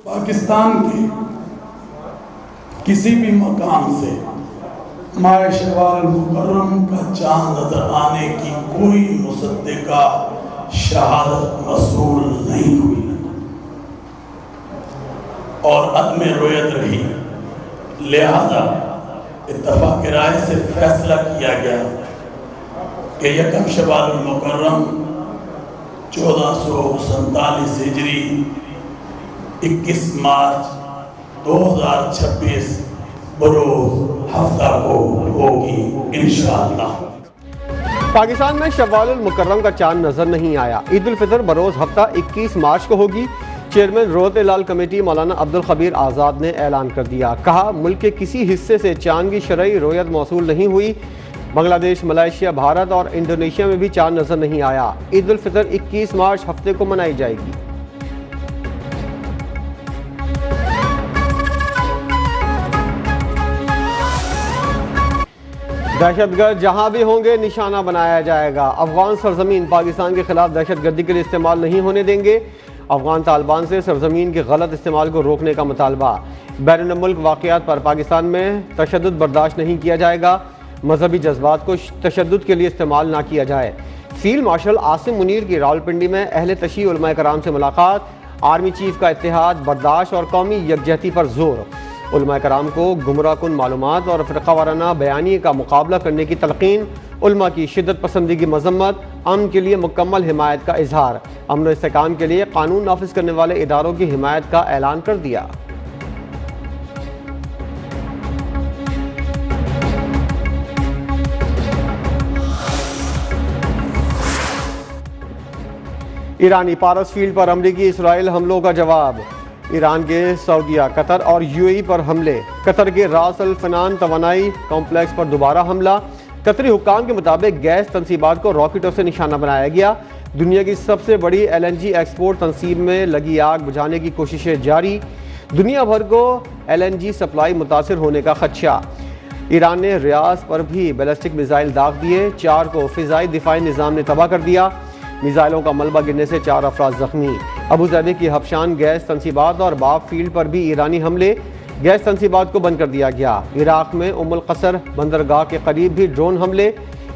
पाकिस्तान के किसी भी मकाम से माह शवाल मुकर्रम का चांद नजर आने की कोई मुसद्दिका शहादत मसूल नहीं हुई और अदम रोयत रही। लिहाजा इत्तफाक राय से फैसला किया गया कि यकम शवाल मुकर्रम 1447 हिजरी 21 मार्च 2026 बरोज हफ्ता को होगी इंशाअल्लाह। पाकिस्तान में शव्वाल मुकर्रम का चांद नजर नहीं आया। ईद उल फितर बरोज हफ्ता 21 मार्च को होगी। चेयरमैन रोयत हिलाल कमेटी मौलाना अब्दुल खबीर आज़ाद ने ऐलान कर दिया। कहा, मुल्क के किसी हिस्से से चांद की शरई रोयत मौसूल नहीं हुई। बांग्लादेश, मलेशिया, भारत और इंडोनेशिया में भी चांद नजर नहीं आया। ईद उल फितर 21 मार्च हफ्ते को मनाई जाएगी। दहशतगर्द जहां भी होंगे निशाना बनाया जाएगा। अफगान सरजमीन पाकिस्तान के खिलाफ दहशतगर्दी के लिए इस्तेमाल नहीं होने देंगे। अफगान तालिबान से सरजमीन के गलत इस्तेमाल को रोकने का मुतालबा। बैरून मुल्क वाक़यात पर पाकिस्तान में तशद्दुद बर्दाश्त नहीं किया जाएगा। मजहबी जज्बात को तशद्दुद के लिए इस्तेमाल ना किया जाए। फील्ड मार्शल आसिम मुनीर की रावलपिंडी में अहले तशी उलमा कराम से मुलाकात। आर्मी चीफ का इत्तेहाद, बर्दाश्त और कौमी यकजहती पर जोर। उलमा कराम को गुमराहकुन मालूमात और फ़िरक़ा वाराना बयानी का मुकाबला करने की तलक़ीन। उलमा की शिद्दत पसंदी की मजम्मत। अमन के लिए मुकम्मल हिमायत का इजहार। अमन इस्तेहकाम के लिए कानून नाफिज करने वाले इदारों की हिमायत का ऐलान कर दिया। ईरानी पारस फील्ड पर अमरीकी इसराइल हमलों का जवाब। ईरान के सऊदीया, कतर और यूएई पर हमले। कतर के रास अल फनान तवानाई कॉम्प्लेक्स पर दोबारा हमला। कतरी हुक्काम के मुताबिक गैस तनसीबात को रॉकेटों से निशाना बनाया गया। दुनिया की सबसे बड़ी एलएनजी एक्सपोर्ट तनसीब में लगी आग बुझाने की कोशिशें जारी। दुनिया भर को एलएनजी सप्लाई मुतासर होने का खदशा। ईरान ने रियाज पर भी बैलिस्टिक मिसाइल दाग दिए। 4 को फिजाई दिफाई निज़ाम ने तबाह कर दिया। मिसाइलों का मलबा गिरने से 4 अफराद जख्मी। अबू ज़ैबी की हबशान गैस तनसीबात और बाब फील्ड पर भी ईरानी हमले। गैस तनसीबात को बंद कर दिया गया। इराक में उमुल कसर बंदरगाह के करीब भी ड्रोन हमले।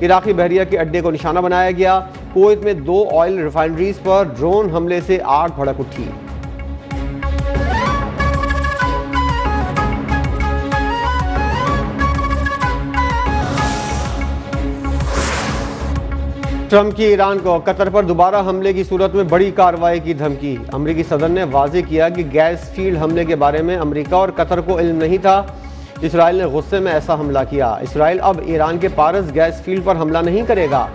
इराकी बहरिया के अड्डे को निशाना बनाया गया। कुवैत में 2 ऑयल रिफाइनरीज पर ड्रोन हमले से आग भड़क उठी। ट्रंप की ईरान को कतर पर दोबारा हमले की सूरत में बड़ी कार्रवाई की धमकी। अमरीकी सदर ने वाजे किया कि गैस फील्ड हमले के बारे में अमरीका और कतर को इल्म नहीं था। इसराइल ने गुस्से में ऐसा हमला किया। इसराइल अब ईरान के पारस गैस फील्ड पर हमला नहीं करेगा।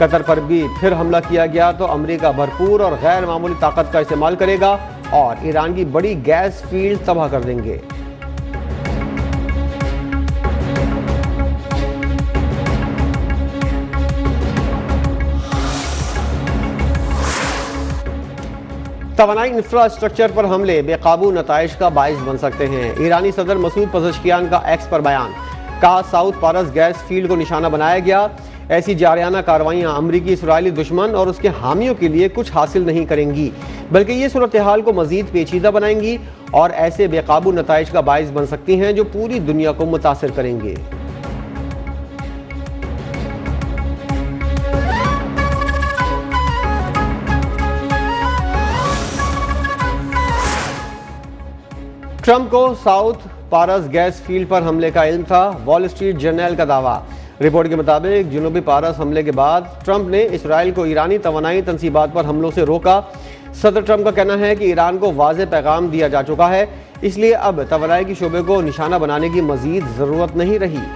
कतर पर भी फिर हमला किया गया तो अमरीका भरपूर और गैर मामूली ताकत का इस्तेमाल करेगा और ईरान की बड़ी गैस फील्ड तबाह कर देंगे। तवानाई इंफ्रास्ट्रक्चर पर हमले बेकाबू नताइज का बाइस बन सकते हैं। ईरानी सदर मसूद पज़ेश्कियान का एक्स पर बयान। कहा, साउथ पारस गैस फील्ड को निशाना बनाया गया। ऐसी जारियाना कार्रवाइयाँ अमरीकी इसराइली दुश्मन और उसके हामियों के लिए कुछ हासिल नहीं करेंगी, बल्कि ये सूरत हाल को मजीद पेचीदा बनाएंगी और ऐसे बेकाबू नताइज का बाइस बन सकती हैं जो पूरी दुनिया को मुतासिर करेंगे। ट्रंप को साउथ पारस गैस फील्ड पर हमले का इल्म था। वॉल स्ट्रीट जर्नल का दावा। रिपोर्ट के मुताबिक जनूबी पारस हमले के बाद ट्रंप ने इसराइल को ईरानी तवानाई तनसीबात पर हमलों से रोका। सदर ट्रंप का कहना है कि ईरान को वाज़ेह पैगाम दिया जा चुका है, इसलिए अब तवानाई के शोबे को निशाना बनाने की मजीद ज़रूरत नहीं रही।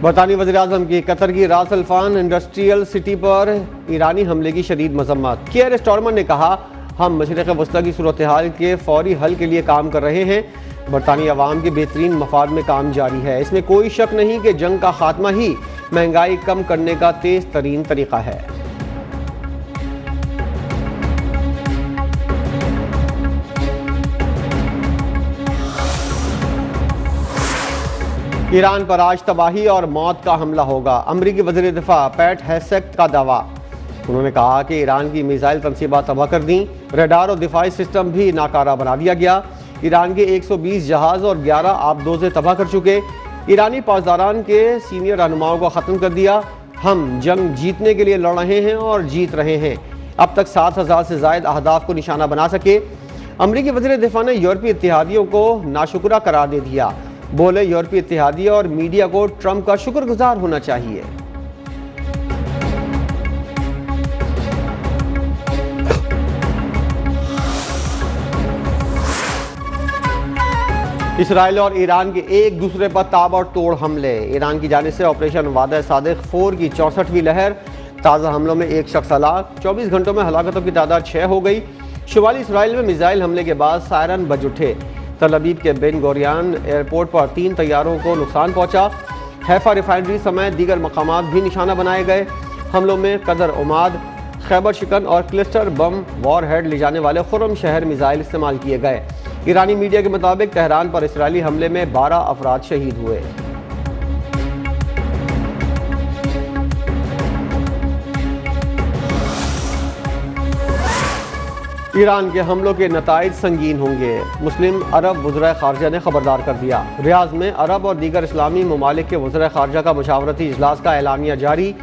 बरतानी वज़ीर-ए-आज़म की कतर की रास अल फन इंडस्ट्रियल सिटी पर ईरानी हमले की शदीद मजम्मत। कियर स्टारमर ने कहा, हम मशरिक़ वस्ता की सूरत हाल के फौरी हल के लिए काम कर रहे हैं। बरतानी अवाम के बेहतरीन मफाद में काम जारी है। इसमें कोई शक नहीं कि जंग का खात्मा ही महंगाई कम करने का तेज़ तरीन तरीका है। ईरान पर आज तबाही और मौत का हमला होगा, अमरीकी वज़ीर दिफा पैट हेसेक्ट का दावा। उन्होंने कहा कि ईरान की मिसाइल तनसीबात तबाह कर दी, रडार और दिफाई सिस्टम भी नाकारा बना दिया गया। ईरान के 120 जहाज और 11 आबदोज़े तबाह कर चुके। ईरानी पासदारान के सीनियर रहनुमाओं को ख़त्म कर दिया। हम जंग जीतने के लिए लड़ रहे हैं और जीत रहे हैं। अब तक 7000 से ज़ायद अहदाफ को निशाना बना सके। अमरीकी वज़ीर दिफा ने यूरोपीय इत्तेहादियों को नाशुक्रा करार दे दिया। बोले यूरोपीय इत्तेहादिय और मीडिया को ट्रंप का शुक्रगुजार होना चाहिए। इसराइल और ईरान के एक दूसरे पर ताबड़तोड़ हमले। ईरान की जानिब से ऑपरेशन वादा सादिक 4 की 64वीं लहर। ताज़ा हमलों में एक शख्स हलाक, 24 घंटों में हलाकतों की तादाद 6 हो गई। शुमाली इसराइल में मिसाइल हमले के बाद सायरन बज उठे। तल अवीव के बेन गोरियान एयरपोर्ट पर 3 तैयारों को नुकसान पहुंचा। हैफा रिफाइनरी समेत दीगर मकामात भी निशाना बनाए गए। हमलों में कदर उमाद, खैबर शिकन और क्लस्टर बम वॉर हेड ले जाने वाले खुरम शहर मिसाइल इस्तेमाल किए गए। ईरानी मीडिया के मुताबिक तेहरान पर इसराइली हमले में 12 अफराद शहीद हुए। ईरान के हमलों के नताइज संगीन होंगे, मुस्लिम अरब वज़ीर ख़ारजा ने खबरदार कर दिया। रियाज में अरब और दीगर इस्लामी ममालिक के वज़ीर ख़ारजा का मशावरती इजलास का एलानिया जारी।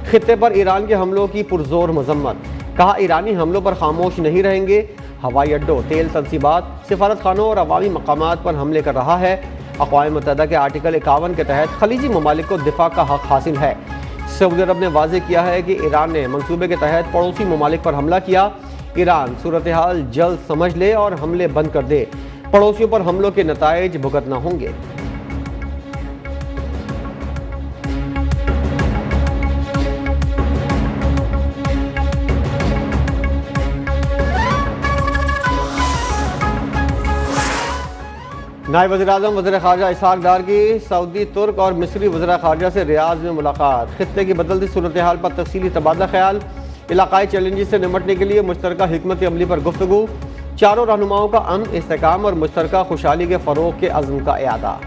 खित्ते पर ईरान के हमलों की पुरजोर मजम्मत। कहा, ईरानी हमलों पर खामोश नहीं रहेंगे। हवाई अड्डों, तेल तनसीबात, सिफारत खानों और अवामी मकामात पर हमले कर रहा है। अक़वाम मुत्तहिदा के आर्टिकल 51 के तहत खलीजी ममालिक को दिफा का हक हासिल है। सऊदी अरब ने वाज़े किया है कि ईरान ने मंसूबे के तहत पड़ोसी ममालिक पर हमला किया। ईरान सूरत हाल जल्द समझ ले और हमले बंद कर दे। पड़ोसियों पर हमलों के नताइज भुगतना होंगे। नायब वज़ीर-ए-आज़म वज़ीर ख़ारजा इसहाक़ डार की सऊदी, तुर्क और मिस्री वज़ीर ख़ारजा से रियाद में मुलाकात। खित्ते की बदलती सूरत हाल पर तफसीली तबादला ख्याल। इलाकाई चैलेंजेस से निमटने के लिए मुश्तरका हिकमत अमली पर गुफ्तगू। चारों रहनुमाओं का अमन, इस्तेहकाम और मुश्तरका खुशहाली के फ़रोग़ के अज़्म का इआदा।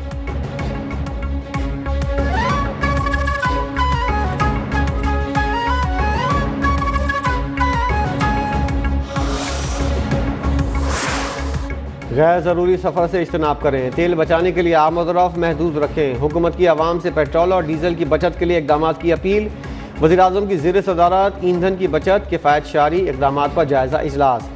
गैर ज़रूरी सफ़र से इज्तनाब करें। तेल बचाने के लिए आमद और रफ्त महदूद रखें। हुकूमत की आवाम से पेट्रोल और डीजल की बचत के लिए इक़दाम की अपील। वज़ीर-ए-आज़म की ज़ेर सदारत ईंधन की बचत, किफ़ायत शारी इक़दाम पर जायज़ा इजलास।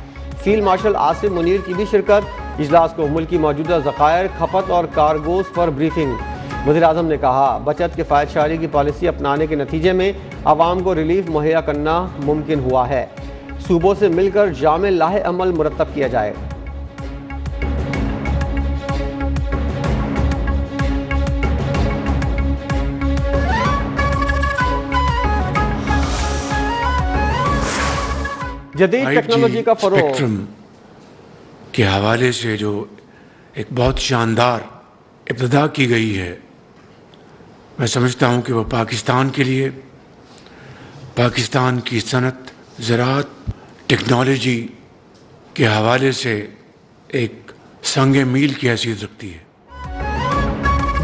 फील्ड मार्शल आसिम मुनीर की भी शिरकत। इजलास को मुल्क की मौजूदा ज़खायर, खपत और कार्गोज़ पर ब्रीफिंग। वज़ीर-ए-आज़म ने कहा, बचत किफ़ायत शारी की पॉलिसी अपनाने के नतीजे में आवाम को रिलीफ मुहैया करना मुमकिन हुआ है। सूबों से मिलकर जामे लाहे अमल मुरतब किया जाए। जदीद टेक्नोलॉजी का फरोग। स्पेक्ट्रम के हवाले से जो एक बहुत शानदार इब्तिदा की गई है, मैं समझता हूँ कि वह पाकिस्तान के लिए, पाकिस्तान की सनत, ज़राअत, टेक्नोलॉजी के हवाले से एक संगे मील की हैसियत रखती है।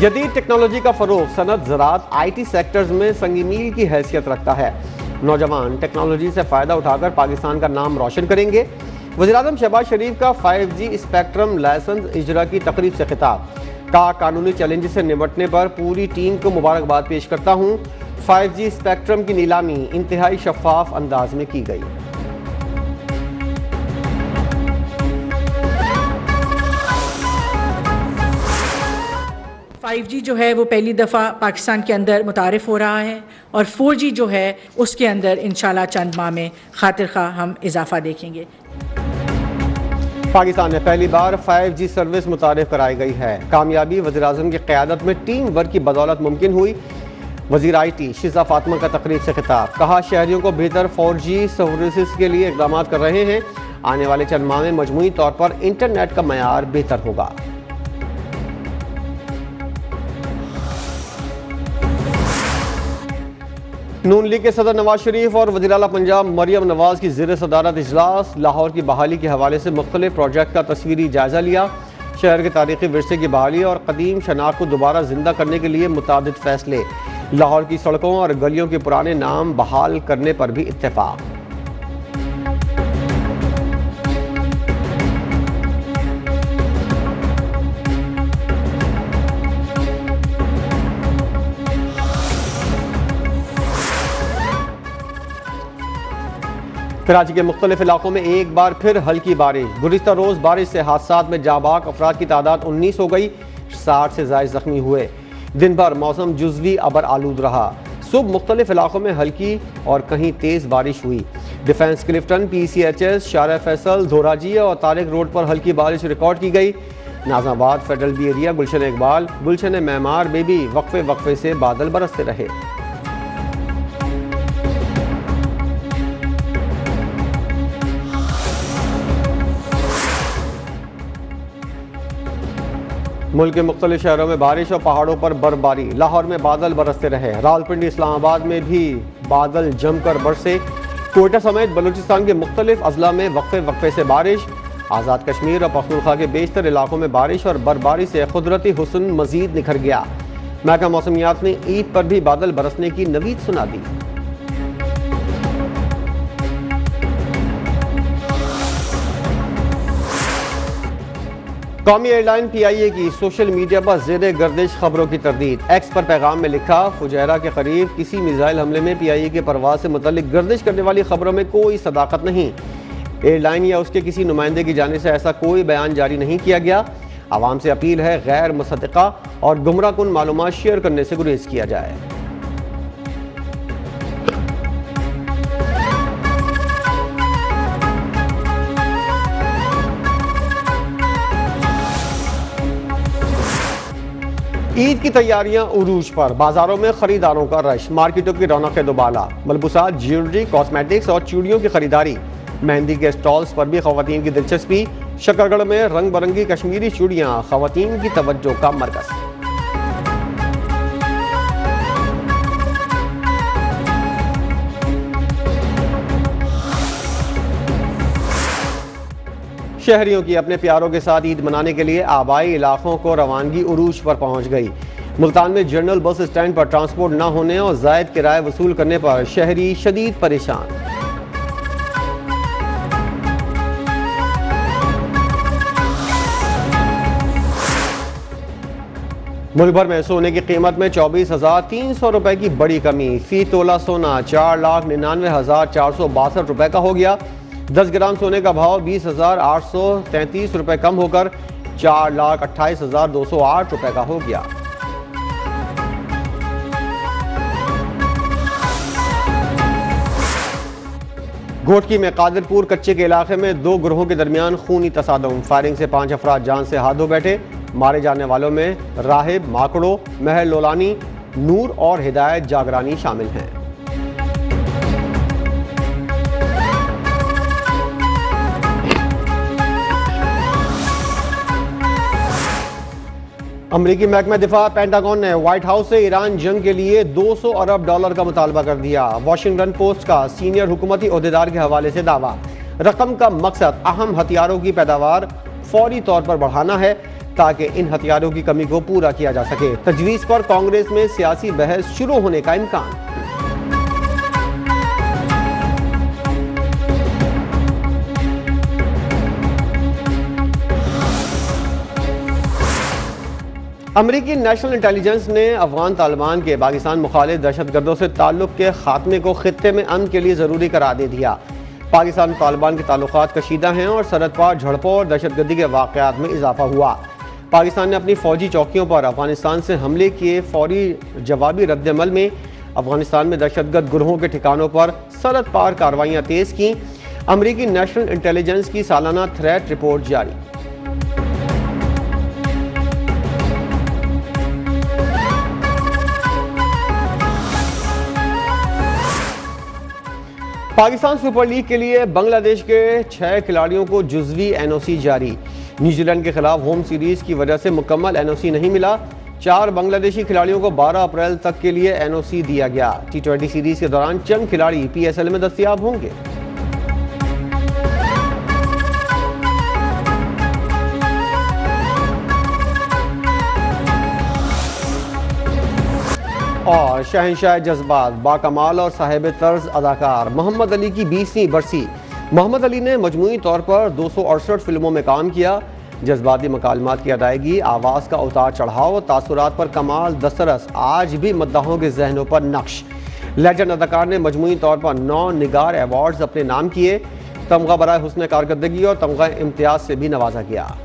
जदीद टेक्नोलॉजी का फरोग सनत, ज़राअत, IT सेक्टर्स में संगी मील की हैसियत रखता है। नौजवान टेक्नोलॉजी से फ़ायदा उठाकर पाकिस्तान का नाम रोशन करेंगे। वज़ीर-ए-आज़म शहबाज शरीफ का 5G स्पेक्ट्रम लाइसेंस इजरा की तकरीब से खिताब। कहा, कानूनी चैलेंजेस से निपटने पर पूरी टीम को मुबारकबाद पेश करता हूँ। 5G स्पेक्ट्रम की नीलामी इंतहाई शफाफ अंदाज में की गई। 5G जो है वो पहली दफ़ा पाकिस्तान के अंदर मुतारिफ हो रहा है और 4G जो है उसके अंदर इंशाल्लाह चंद माह में खातिर खा हम इजाफा देखेंगे। पाकिस्तान में पहली बार 5G सर्विस मुतारिफ कराई गई है। कामयाबी वज़ीर-ए-आज़म की क़यादत में टीम वर्क की बदौलत मुमकिन हुई। वज़ीर IT शिज़ा फातिमा का तकरीब से खिताब। कहा, शहरियों को बेहतर 4G सर्विसेज के लिए इक़दाम कर रहे हैं। आने वाले चंद माह में मजमूई तौर पर इंटरनेट का मयार बेहतर होगा। नून लीग के सदर नवाज शरीफ और वज़ीर आला पंजाब मरियम नवाज की ज़ेर सदारत इजलास। लाहौर की बहाली के हवाले से मुख्तलिफ प्रोजेक्ट का तस्वीरी जायज़ा लिया। शहर के तारीखी विरसे की बहाली और कदीम शनाख्त को दोबारा जिंदा करने के लिए मुतादिद फैसले। लाहौर की सड़कों और गलियों के पुराने नाम बहाल करने पर भी इत्तेफाक। कराची के मुख्तलिफ इलाकों में एक बार फिर हल्की बारिश। गुज़िश्ता रोज़ बारिश से हादसात में जाबाक अफराद की तादाद 19 हो गई, 60 से ज़ायद ज़ख्मी हुए। दिन भर मौसम जुज़वी अबर आलूद रहा। सुबह मुख्तलिफ इलाकों में हल्की और कहीं तेज़ बारिश हुई। डिफेंस क्लिफ्टन, PCHS, शारा फैसल, धोराजिया और तारिक रोड पर हल्की बारिश रिकॉर्ड की गई। नाज़ाबाद, फेडरल बी एरिया, गुलशन इकबाल, गुलशन मैमार में भी वक्फे वक्फे से बादल बरसते रहे। मुल्क के मुख्तलिफ शहरों में बारिश और पहाड़ों पर बर्फबारी। लाहौर में बादल बरसते रहे। रावलपिंडी, इस्लामाबाद में भी बादल जमकर बरसे। कोयटा समेत बलूचिस्तान के मुख्तलिफ अजला में वक्फे वक्फे से बारिश। आज़ाद कश्मीर और पख्तूनख्वा के बेशतर इलाकों में बारिश और बर्फबारी से कुदरती हुस्न मजीद निखर गया। महकमा मौसमियात ने ईद पर भी बादल बरसने की नवीद सुना दी। कौमी एयरलाइन PIA की सोशल मीडिया पर ज़ेरे गर्दिश खबरों की तरदीद। एक्स पर पैगाम में लिखा, फुजैरा के करीब किसी मिसाइल हमले में PIA के परवाज से मुतल्लिक गर्दिश करने वाली खबरों में कोई सदाकत नहीं। एयरलाइन या उसके किसी नुमाइंदे की जानिब से ऐसा कोई बयान जारी नहीं किया गया। आवाम से अपील है गैर मुसद्दिक़ा और गुमराह कुन मालूमात शेयर करने से गुरेज किया जाए। ईद की तैयारियां उरूज पर। बाजारों में खरीदारों का रश, मार्केटों की रौनकें दोबाला। मलबूसात, ज्वेलरी, कॉस्मेटिक्स और चूड़ियों की खरीदारी। मेहंदी के स्टॉल्स पर भी खवातीन की दिलचस्पी। शकरगढ़ में रंग बिरंगी कश्मीरी चूड़ियां खवातीन की तवज्जो का मरकज। शहरियों की अपने प्यारों के साथ ईद मनाने के लिए आबाई इलाकों को रवानगी उरूज पर पहुंच गई। मुल्तान में जनरल बस स्टैंड पर ट्रांसपोर्ट न होने और जायद किराए वसूल करने पर शहरी शदीद परेशान। मुल्क भर में सोने की कीमत में 24,300 रुपए की बड़ी कमी। फी तोला सोना 4,99,462 रुपए का हो गया। 10 ग्राम सोने का भाव 20,833 रुपए कम होकर 4,28,208 रुपए का हो गया। घोटकी में कादिरपुर कच्चे के इलाके में दो ग्रोहों के दरमियान खूनी तसादुम। फायरिंग से 5 अफराद जान से हाथ धो बैठे। मारे जाने वालों में राहिब माकड़ो, महल लोलानी, नूर और हिदायत जागरानी शामिल हैं। अमरीकी महकमा दिफा पेंटागन ने व्हाइट हाउस से ईरान जंग के लिए $200 अरब का मुतालबा कर दिया। वाशिंगटन पोस्ट का सीनियर हुकूमती ओहदेदार के हवाले से दावा। रकम का मकसद अहम हथियारों की पैदावार फौरी तौर पर बढ़ाना है ताकि इन हथियारों की कमी को पूरा किया जा सके। तजवीज़ पर कांग्रेस में सियासी बहस शुरू होने का इम्कान। अमरीकी नेशनल इंटेलिजेंस ने अफगान तालिबान के पाकिस्तान मुखालिफ दहशतगर्दों से ताल्लुक के खात्मे को खित्ते में अमन के लिए ज़रूरी करार दे दिया। पाकिस्तान और तालिबान के ताल्लुकात कशीदा हैं और सरहद पार झड़पों और दहशतगर्दी के वाक़यात में इजाफा हुआ। पाकिस्तान ने अपनी फ़ौजी चौकियों पर अफगानिस्तान से हमले किए फौरी जवाबी रद्दअमल में अफगानिस्तान में दहशतगर्द गुरोहों के ठिकानों पर सरहद पार कार्रवाइयाँ तेज़ की। अमरीकी नेशनल इंटेलिजेंस की सालाना थ्रेट रिपोर्ट जारी। पाकिस्तान सुपर लीग के लिए बांग्लादेश के 6 खिलाड़ियों को जुज़वी NOC जारी। न्यूजीलैंड के खिलाफ होम सीरीज की वजह से मुकम्मल NOC नहीं मिला। 4 बांग्लादेशी खिलाड़ियों को 12 अप्रैल तक के लिए NOC दिया गया। T20 सीरीज के दौरान चंद खिलाड़ी PSL में दस्तयाब होंगे। और शहंशाह जज्बात, बाकमाल और साहिब तर्ज अदाकार मोहम्मद अली की 20वीं बरसी। मोहम्मद अली ने मजमूई तौर पर 268 फिल्मों में काम किया। जज्बाती मकालमात की अदायगी, आवाज़ का उतार चढ़ाव, तासुरात पर कमाल दस्तरस आज भी मद्दाहों के जहनों पर नक्श। लेजेंड अदाकार ने मजमूई तौर पर 9 निगार अवार्ड्स अपने नाम किए। तमगा बराए हुस्न कारकर्दगी और तमगा इम्तियाज़ से भी नवाजा गया।